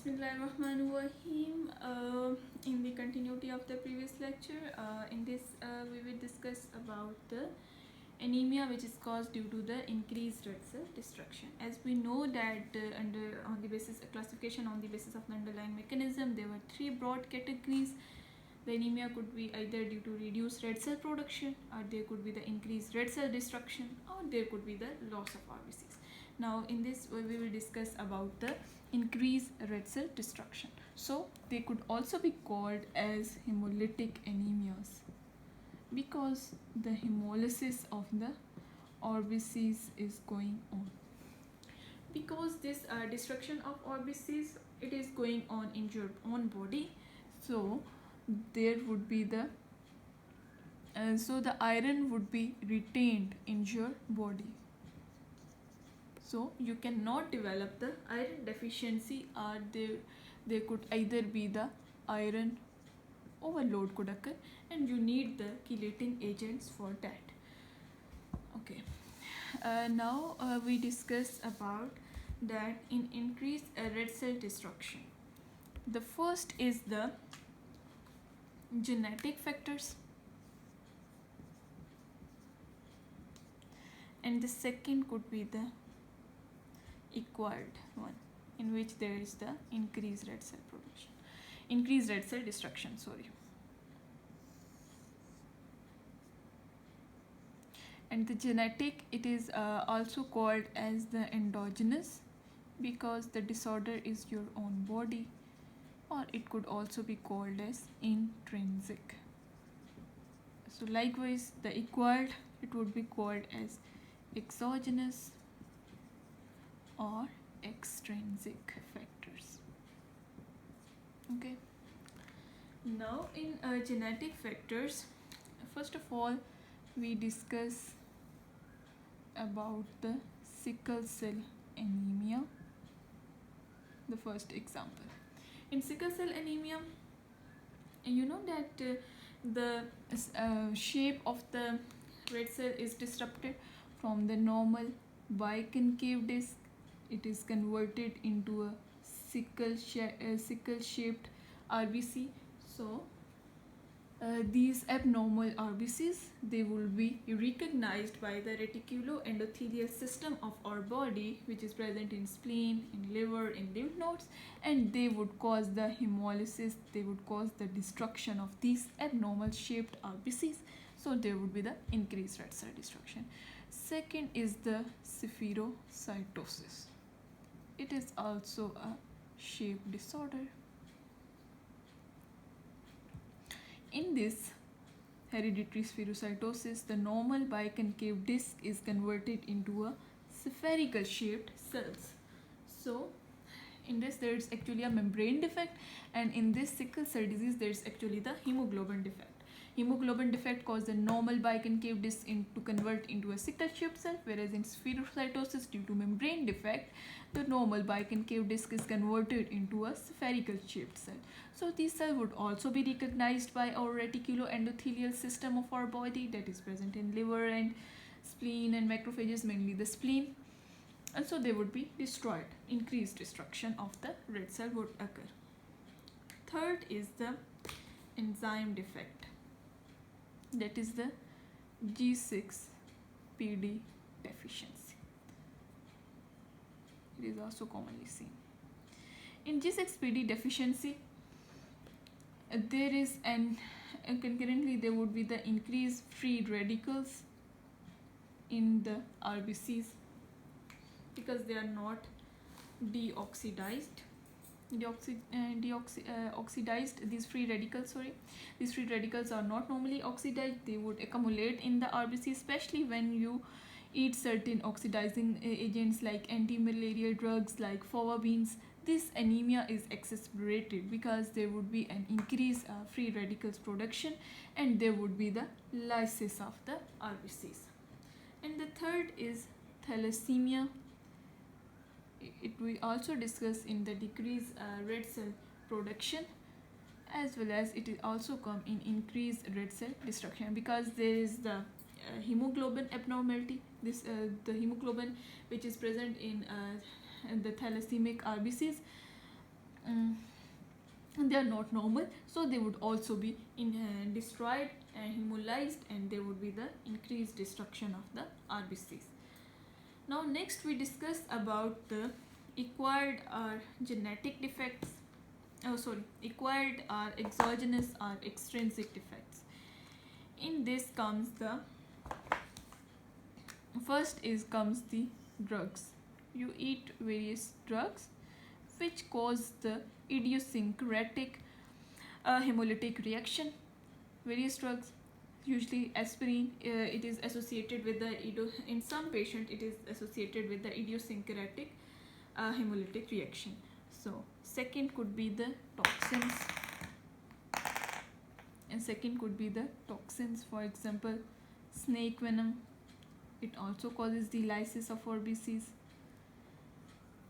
Bismillahirrahmanirrahim. In the continuity of the previous lecture, in this we will discuss about the anemia, which is caused due to the increased red cell destruction. As we know that on the basis classification on the basis of the underlying mechanism, there were three broad categories. The anemia could be either due to reduced red cell production, or there could be the increased red cell destruction, or there could be the loss of RBCs. Now in this we will discuss about the increased red cell destruction. So they could also be called as hemolytic anemias because the hemolysis of the RBCs is going on. Because this destruction of RBCs, it is going on in your own body, so there would be the iron would be retained in your body. So you cannot develop the iron deficiency, or there could either be the iron overload could occur, and you need the chelating agents for that. Okay. Now we discuss about that in increased red cell destruction. The first is the genetic factors, and the second could be the acquired one, in which there is the increased red cell destruction. And the genetic, it is also called as the endogenous, because the disorder is your own body, or it could also be called as intrinsic. So likewise, the acquired, it would be called as exogenous or extrinsic factors. Okay. Now in genetic factors, first of all we discuss about the sickle cell anemia. The first example, in sickle cell anemia, you know that the shape of the red cell is disrupted from the normal biconcave disc. It is converted into a sickle shaped RBC. So these abnormal RBCs, they will be recognized by the reticuloendothelial system of our body, which is present in spleen, in liver, in lymph nodes, and they would cause the hemolysis, they would cause the destruction of these abnormal shaped RBCs. So there would be the increased red cell destruction. Second is the spherocytosis. It is also a shape disorder. In this hereditary spherocytosis, the normal biconcave disc is converted into a spherical shaped cells. So in this there is actually a membrane defect, and in this sickle cell disease there is actually the hemoglobin defect. Hemoglobin defect causes the normal biconcave disc to convert into a sickle shaped cell, whereas in spherocytosis, due to membrane defect, the normal biconcave disc is converted into a spherical shaped cell. So these cells would also be recognized by our reticuloendothelial system of our body, that is present in liver and spleen and macrophages, mainly the spleen, and so they would be destroyed. Increased destruction of the red cell would occur. Third is the enzyme defect, that is the G6-Pd deficiency. It is also commonly seen. In G6-Pd deficiency, there is concurrently there would be the increased free radicals in the RBCs, because they are not oxidized. These free radicals are not normally oxidized. They would accumulate in the RBC, especially when you eat certain oxidizing agents like anti-malarial drugs like fava beans. This anemia is exacerbated because there would be an increased free radicals production, and there would be the lysis of the RBCs. And the third is thalassemia. We also discuss in the decreased red cell production, as well as it is also come in increased red cell destruction, because there is the hemoglobin abnormality. This the hemoglobin which is present in the thalassemic RBCs, um, they are not normal, so they would also be destroyed and hemolyzed, and there would be the increased destruction of the RBCs. Now next we discuss about the acquired or genetic defects. Acquired or exogenous or extrinsic defects. In this comes the comes the drugs. You eat various drugs which cause the idiosyncratic hemolytic reaction. Various drugs, usually aspirin, it is associated with the in some patient it is associated with the idiosyncratic hemolytic reaction. So second could be the toxins, and second could be the toxins, for example snake venom, it also causes the lysis of RBCs.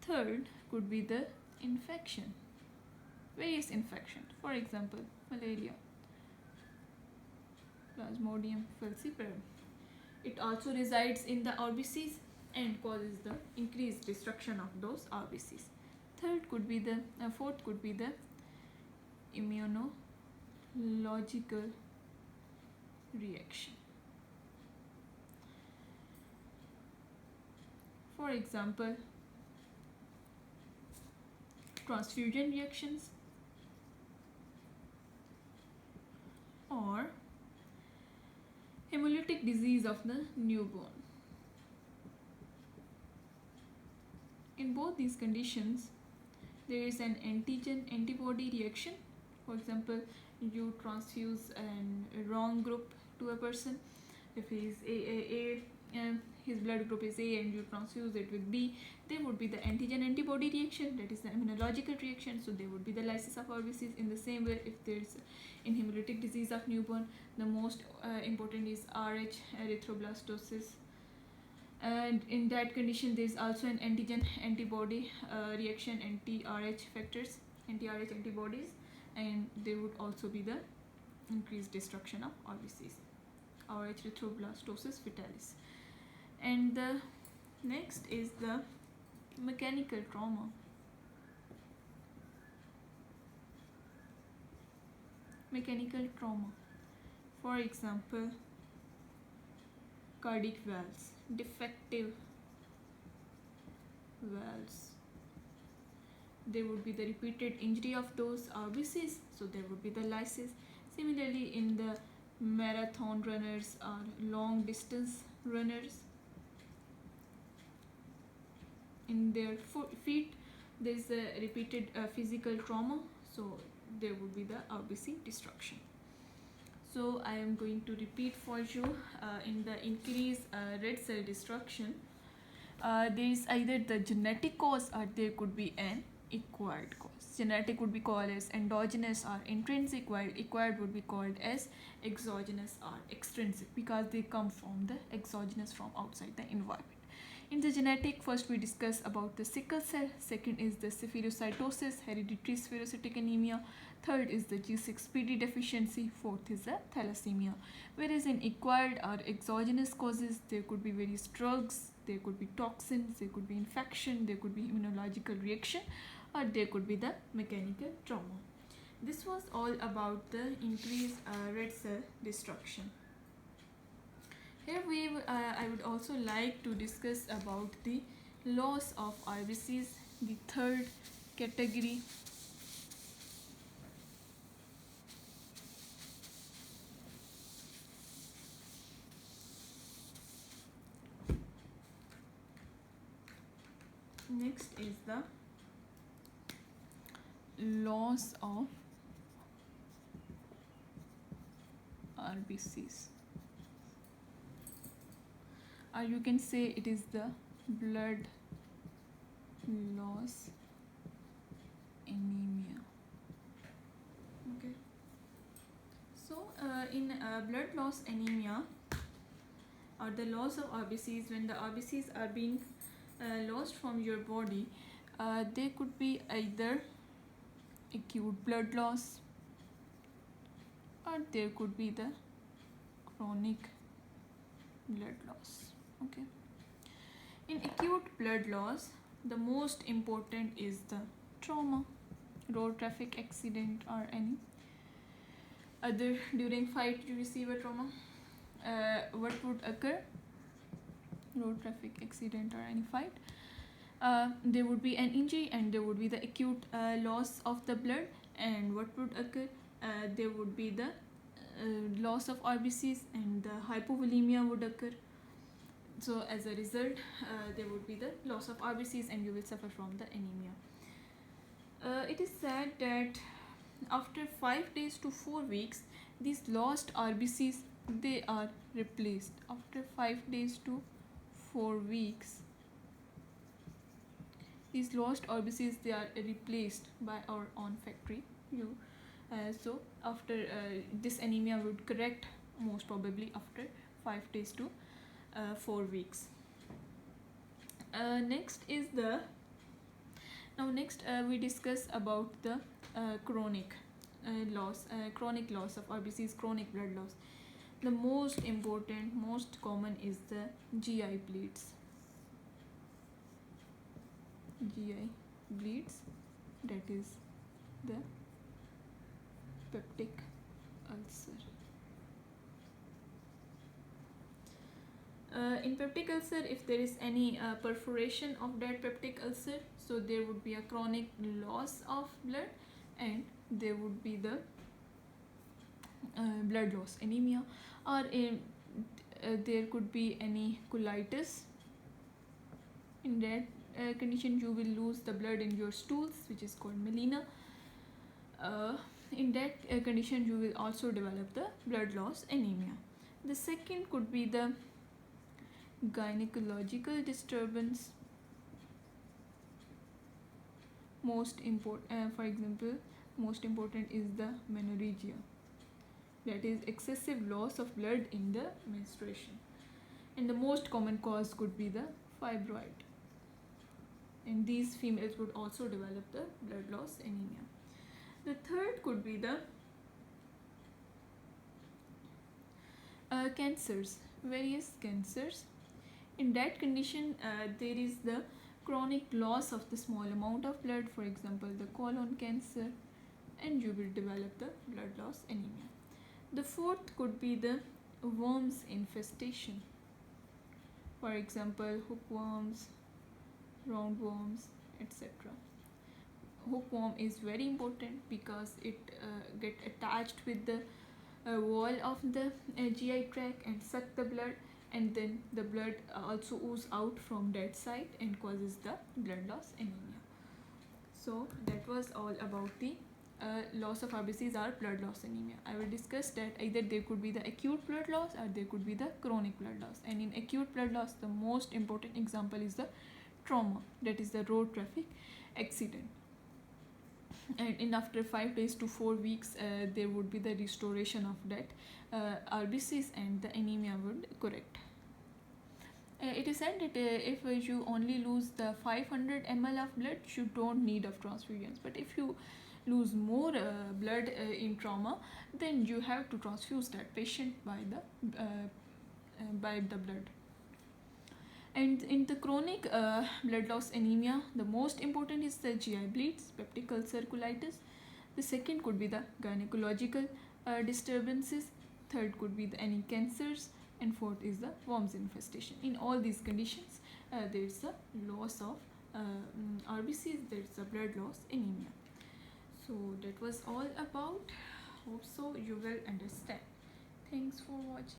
Third could be the infection, various infections, for example malaria, Plasmodium falciparum. It also resides in the RBCs and causes the increased destruction of those RBCs. Fourth could be the immunological reaction. For example, transfusion reactions or hemolytic disease of the newborn. In both these conditions, there is an antigen antibody reaction. For example, you transfuse a wrong group to a person. If he is his blood group is A and you transfuse it with B, there would be the antigen antibody reaction, that is the immunological reaction. So there would be the lysis of RBCs. In the same way, if there is in hemolytic disease of newborn, the most important is RH, erythroblastosis, and in that condition there is also an antigen antibody reaction, anti-RH factors, anti-RH antibodies, and there would also be the increased destruction of RBCs, or erythroblastosis fetalis. And the next is the mechanical trauma. Mechanical trauma, for example cardiac valves, defective valves, there would be the repeated injury of those RBCs, so there would be the lysis. Similarly, in the marathon runners or long distance runners, in their feet there is a repeated physical trauma, so there would be the RBC destruction. So I am going to repeat for you. In the increased red cell destruction, there is either the genetic cause or there could be an acquired cause. Genetic would be called as endogenous or intrinsic, while acquired would be called as exogenous or extrinsic, because they come from the exogenous, from outside the environment. In the genetic, first we discuss about the sickle cell, second is the spherocytosis, hereditary spherocytic anemia, third is the G6 Pd deficiency, fourth is the thalassemia. Whereas in acquired or exogenous causes, there could be various drugs, there could be toxins, there could be infection, there could be immunological reaction, or there could be the mechanical trauma. This was all about the increased red cell destruction. Here I would also like to discuss about the loss of RBCs, the third category. Next is the loss of RBCs, or you can say it is the blood loss anemia. Okay, so in blood loss anemia or the loss of RBCs, when the RBCs are being lost from your body, they could be either acute blood loss or there could be the chronic blood loss. Okay, in acute blood loss, the most important is the trauma. road traffic accident or any other during fight you receive a trauma, what would occur? Road traffic accident or any fight, there would be an injury and there would be the acute loss of the blood. And what would occur? There would be the loss of RBCs and the hypovolemia would occur. So as a result, there would be the loss of RBCs and you will suffer from the anemia. It is said that after 5 days to 4 weeks, these lost RBCs, they are replaced. After 5 days to 4 weeks, these lost RBCs, they are replaced by our own factory. So after this anemia would correct most probably after 5 days to 4 weeks. Next we discuss about the chronic loss of RBCs, chronic blood loss. The most important, most common is the GI bleeds. GI bleeds, that is the peptic ulcer. In peptic ulcer, if there is any perforation of that peptic ulcer, so there would be a chronic loss of blood and there would be the blood loss, anemia, or there could be any colitis. In that condition, you will lose the blood in your stools, which is called melena. In that condition, you will also develop the blood loss, anemia. The second could be the gynecological disturbance. For example, most important is the menorrhea, that is excessive loss of blood in the menstruation, and the most common cause could be the fibroid, and these females would also develop the blood loss, anemia. The third could be the cancers, various cancers. In that condition, there is the chronic loss of the small amount of blood, for example the colon cancer, and you will develop the blood loss, anemia. The fourth could be the worms infestation, for example hookworms, roundworms, etc. Hookworm is very important because it get attached with the wall of the GI tract and suck the blood, and then the blood also ooze out from that side and causes the blood loss, anemia. So that was all about the loss of RBCs or blood loss, anemia. I will discuss that either there could be the acute blood loss or there could be the chronic blood loss. And in acute blood loss, the most important example is the trauma, that is the road traffic accident. And in after 5 days to 4 weeks, there would be the restoration of that RBCs and the anemia would correct. It is said that if you only lose the 500 ml of blood, you don't need of transfusions. But if you lose more blood in trauma, then you have to transfuse that patient by the blood. And in the chronic blood loss, anemia, the most important is the GI bleeds, peptic ulcer, colitis. The second could be the gynecological disturbances. Third could be any cancers, and fourth is the worms infestation. In all these conditions, there is a loss of RBCs, there is a blood loss, anemia. So that was all about. Hope so you will understand. Thanks for watching.